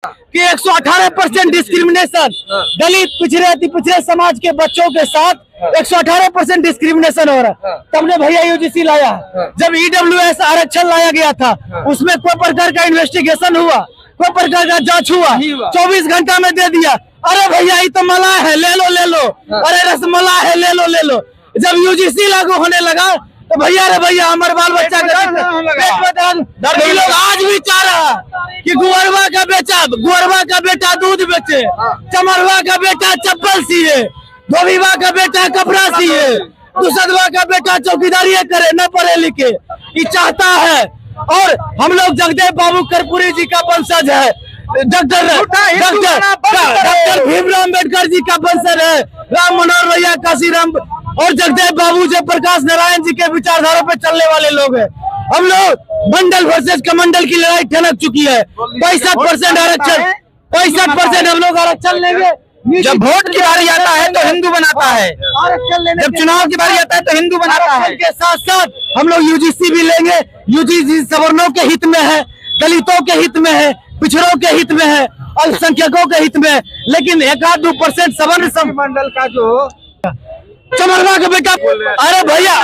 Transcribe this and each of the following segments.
कि 118% डिस्क्रिमिनेशन दलित पिछड़े समाज के बच्चों के साथ 118% डिस्क्रिमिनेशन हो रहा है। तब ने भैया यूजीसी लाया। जब ईडब्ल्यूएस आरक्षण लाया गया था उसमें कोई प्रकार का इन्वेस्टिगेशन हुआ, कोई प्रकार का जांच हुआ, 24 घंटा में दे दिया। अरे भैया ये तो मलाई है, ले लो ले लो, अरे रसमलाई है, ले लो ले लो। जब यूजीसी लागू होने लगा तो भैया रे भैया हमारे बाल बच्चा के लोग आज भी चाह रहा कि गुअरवा का बेटा दूध बेचे, चमरवा का बेटा चप्पल सिए, धोबीवा का बेटा कपड़ा सिए, दुसदवा का बेटा चौकीदारी करे, न पढ़े लिखे। ये चाहता है। और हम लोग जगदेव बाबू कर्पूरी जी का वंशज है, डॉक्टर भीमराव अम्बेडकर जी का वंशज है, राम मनोहर लोहिया, काशीराम और जगदेव बाबू जयप्रकाश नारायण जी के विचारधारा पे चलने वाले लोग हैं। हम लोग मंडल वर्सेस कमंडल की लड़ाई ठनक चुकी है। 65% आरक्षण, 65% हम लोग आरक्षण लेंगे। जब वोट की बारी आता है तो हिंदू बनाता है, जब चुनाव की बारी आता है तो हिंदू बनाता है। के साथ साथ हम लोग यूजीसी भी लेंगे। यूजीसी सवर्णों के हित में है, दलितों के हित में है, पिछड़ों के हित में है, अल्पसंख्यकों के हित में है। लेकिन 1-2% सवर्ण मंडल का जो चमरवा का बेटा, अरे भैया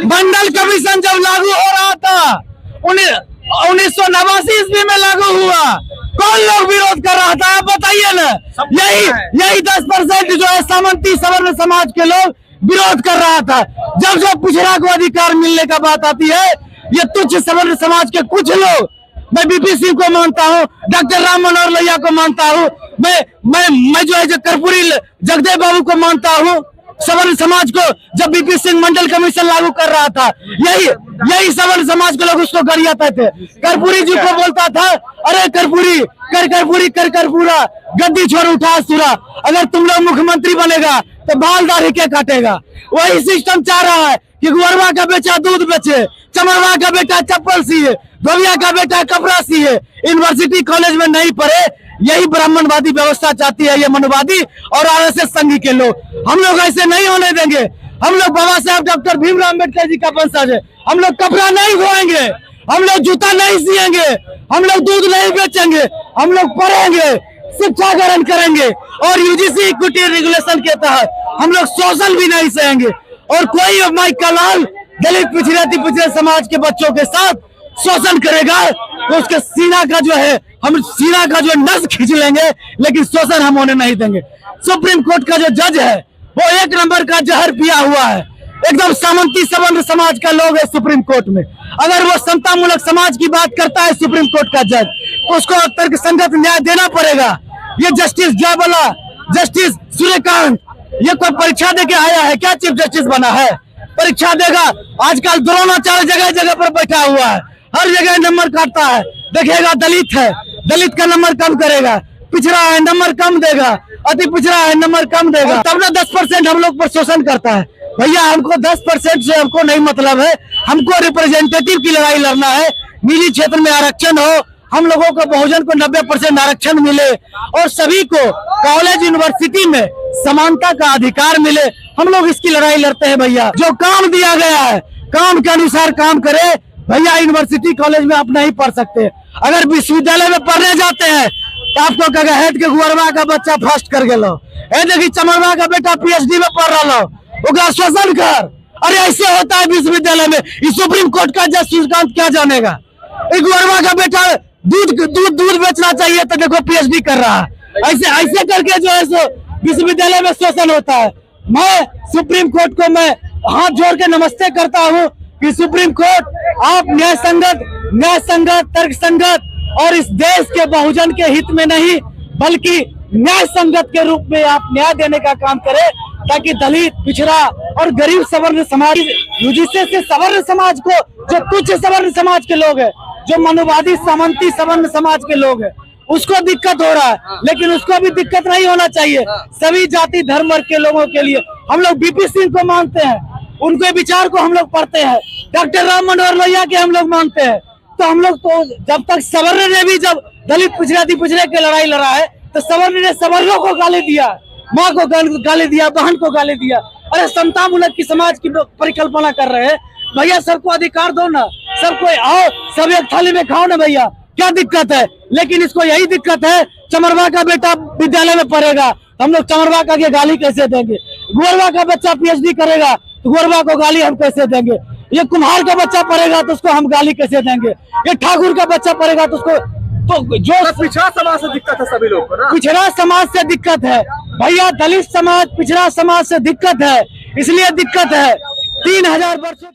मंडल कमीशन जब लागू हो रहा था 1989 ईस्वी में लागू हुआ, कौन लोग विरोध कर रहा था आप बताइए ना। यही 10% जो है सामंती सवर्ण समाज के लोग विरोध कर रहा था। जब पिछड़ा को अधिकार मिलने का बात आती है, ये तुच्छ सवर्ण समाज के कुछ लोग, मैं बीपी सिंह को मानता हूँ, डॉक्टर राम मनोहर लोहिया को मानता हूँ, मैं जो है कर्पूरी जगदेव बाबू को मानता हूँ। सवर्ण समाज को जब बीपी सिंह मंडल कमीशन लागू कर रहा था, यही सवर्ण समाज के लोग उसको गरियाते थे। कर्पूरी जी को बोलता था, अरे कर्पूरी कर कर्पूरा, गद्दी छोड़ उठा सुरा, अगर तुम लोग मुख्यमंत्री बनेगा तो बाल दाढ़ी के काटेगा। वही सिस्टम चाह रहा है कि गुअरवा का बेटा दूध बेचे, चमरवा का बेटा चप्पल सिए, धोबिया का बेटा कपड़ा सिए, यूनिवर्सिटी कॉलेज में नहीं पढ़े। यही ब्राह्मणवादी व्यवस्था चाहती है ये मनवादी और आरएसएस संघी के लोग। हम लोग ऐसे नहीं होने देंगे। हम लोग बाबा साहब डॉक्टर भीमराव अम्बेडकर जी का वंशज है। हम लोग कपड़ा नहीं धोएंगे, हम लोग जूता नहीं सिएंगे, हम लोग दूध नहीं बेचेंगे, हम लोग पढ़ेंगे, शिक्षा ग्रहण करेंगे और यूजीसी इक्विटी रेगुलेशन के तहत हम लोग शोषण भी नहीं सहेंगे। और कोई माइक का लाल दलित पिछड़े समाज के बच्चों के साथ शोषण करेगा तो उसके सीना का जो नस खींच लेंगे, लेकिन शोषण हम होने नहीं देंगे। सुप्रीम कोर्ट का जो जज है वो 1 नंबर का जहर पिया हुआ है, एकदम सामंती सवर्ण समाज का लोग है सुप्रीम कोर्ट में। अगर वो समतामूलक समाज की बात करता है सुप्रीम कोर्ट का जज, तो उसको तर्कसंगत न्याय देना पड़ेगा। ये जस्टिस जयबला, जस्टिस सूर्यकांत, ये कोई परीक्षा दे के आया है क्या? चीफ जस्टिस बना है? परीक्षा देगा? आजकल द्रोणाचार्य जगह जगह पर बैठा हुआ है, हर जगह नंबर काटता है। देखेगा दलित है, दलित का नंबर कम करेगा, पिछड़ा है नंबर कम देगा, अति पिछड़ा है नंबर कम देगा, तब ना 10% हम लोग पर शोषण करता है। भैया हमको 10% से हमको नहीं मतलब है, हमको रिप्रेजेंटेटिव की लड़ाई लड़ना है। निजी क्षेत्र में आरक्षण हो, हम लोगों को बहुजन को 90% आरक्षण मिले और सभी को कॉलेज यूनिवर्सिटी में समानता का अधिकार मिले। हम लोग इसकी लड़ाई लड़ते हैं भैया। जो काम दिया गया है काम के अनुसार काम करे। भैया यूनिवर्सिटी कॉलेज में आप नहीं पढ़ सकते, अगर विश्वविद्यालय में पढ़ने जाते हैं तो आपको कहेगा हेड के गुअरवा का बच्चा फर्स्ट कर गेलो, देखिए चमरवा का बेटा पीएचडी में पढ़ रहा हो, शोषण कर। अरे ऐसे होता है विश्वविद्यालय में। इस सुप्रीम कोर्ट का जज सूर्यकांत क्या जानेगा? गुअरवा का बेटा दूध बेचना चाहिए तो देखो पीएचडी कर रहा है। ऐसे करके जो है सो विश्वविद्यालय में शोषण होता है। मैं सुप्रीम कोर्ट को मैं हाथ जोड़ के नमस्ते करता हूँ कि सुप्रीम कोर्ट आप न्याय संगत, तर्क संगत और इस देश के बहुजन के हित में नहीं बल्कि न्याय संगत के रूप में आप न्याय देने का काम करें, ताकि दलित, पिछड़ा और गरीब सवर्ण समाज, यूजीसी से सवर्ण समाज को, जो तुच्छ सवर्ण समाज के लोग हैं, जो मनुवादी सामंती सवर्ण समाज के लोग हैं, उसको दिक्कत हो रहा है। लेकिन उसको भी दिक्कत नहीं होना चाहिए। सभी जाति धर्म वर्ग के लोगों के लिए हम लोग बीपी सिंह को मानते हैं, उनके विचार को हम लोग पढ़ते हैं, डॉक्टर राम मनोहर लोहिया के हम लोग मानते हैं। तो हम लोग तो जब तक सवर्ण ने भी जब दलित पिछड़े की लड़ाई लड़ा है तो सवर्ण ने सवर्णों को गाली दिया, माँ को गाली दिया, बहन को गाली दिया। अरे समतामूलक की समाज की परिकल्पना कर रहे हैं। भैया सबको अधिकार दो ना, सबको आओ, सब एक थाली में खाओ ना भैया। क्या दिक्कत है? लेकिन इसको यही दिक्कत है, चमरवा का बेटा विद्यालय में पढ़ेगा, हम लोग चमरवा का के गाली कैसे देंगे? गोरवा का बच्चा पीएचडी करेगा तो गोरवा को गाली हम कैसे देंगे? ये कुम्हार का बच्चा पढ़ेगा तो उसको हम गाली कैसे देंगे? ये ठाकुर का बच्चा पढ़ेगा तो उसको तो जो पिछड़ा समाज से दिक्कत है सभी लोग को ना। पिछड़ा समाज से दिक्कत है भैया, दलित समाज पिछड़ा समाज से दिक्कत है, इसलिए दिक्कत है 3000 वर्षों